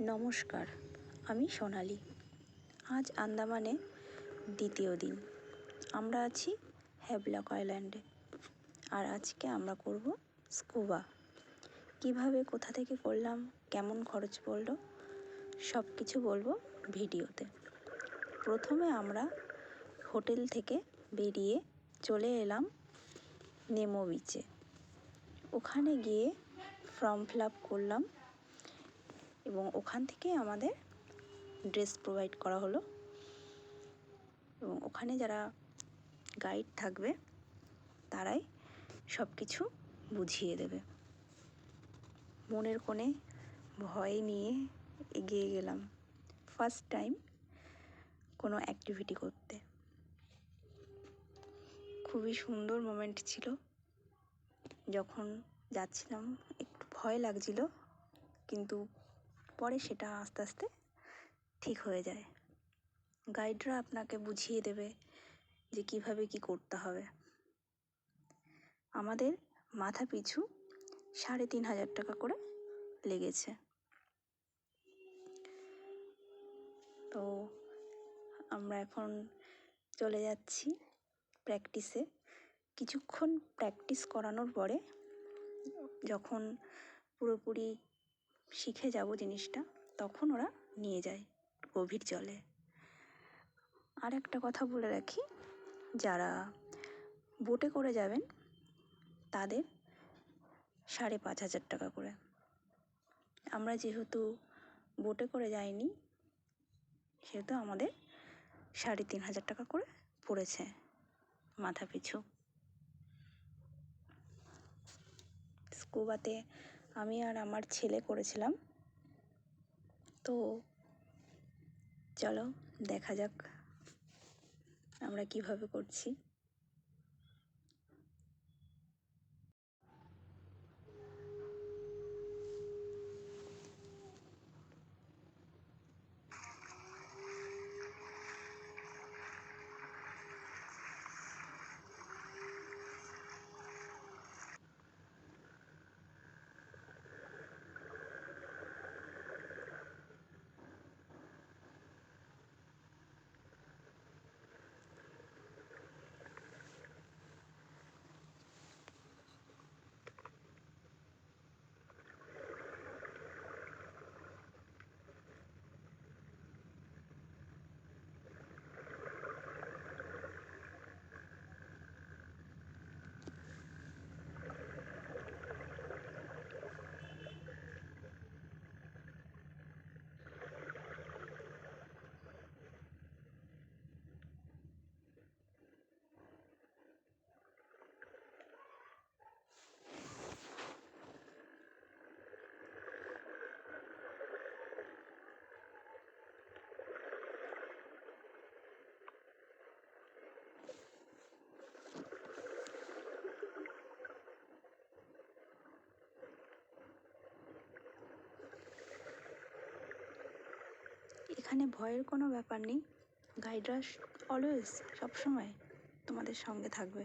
নমস্কার, আমি সোনালি। আজ আন্দামানে দ্বিতীয় দিন। আমরা আছি হ্যাভলক আইল্যান্ডে। আর আজকে আমরা করব স্কুবা। কিভাবে, কোথা থেকে করলাম, কেমন খরচ পড়লো, সব কিছু বলবো ভিডিওতে। প্রথমে আমরা হোটেল থেকে বেরিয়ে চলে এলাম নেমো বিচে। ওখানে গিয়ে ফর্ম ফিল আপ করলাম এবং ওখান থেকে আমাদের ড্রেস প্রোভাইড করা হলো এবং ওখানে যারা গাইড থাকবে তারাই সব কিছু বুঝিয়ে দেবে। মনের কোণে ভয় নিয়ে এগিয়ে গেলাম ফার্স্ট টাইম কোনো অ্যাক্টিভিটি করতে। খুবই সুন্দর মোমেন্ট ছিল। যখন যাচ্ছিলাম একটু ভয় লাগছিল, কিন্তু পরে সেটা আস্তে আস্তে ঠিক হয়ে যায়। গাইডরা আপনাকে বুঝিয়ে দেবে যে কিভাবে কি করতে হবে। আমাদের মাথা পিছু ৩,৫০০ টাকা করে লেগেছে। তো আমরা এখন চলে যাচ্ছি প্র্যাকটিসে। কিছুক্ষণ প্র্যাকটিস করানোর পরে যখন পুরোপুরি শিখে যাব জিনিসটা, তখন ওরা নিয়ে যায় গভীর জলে। আর একটা কথা বলে রাখি, যারা বোটে করে যাবেন তাদের ৫,৫০০ টাকা করে। আমরা যেহেতু বোটে করে যাইনি, সেহেতু আমাদের ৩,৫০০ টাকা করে পড়েছে মাথা পিছু। স্কুবাতে আমি আর আমার ছেলে করেছিলাম। তো চলো দেখা যাক আমরা কিভাবে করছি। এখানে ভয়ের কোনো ব্যাপার নেই। গাইডরা অলওয়েজ, সবসময় তোমাদের সঙ্গে থাকবে।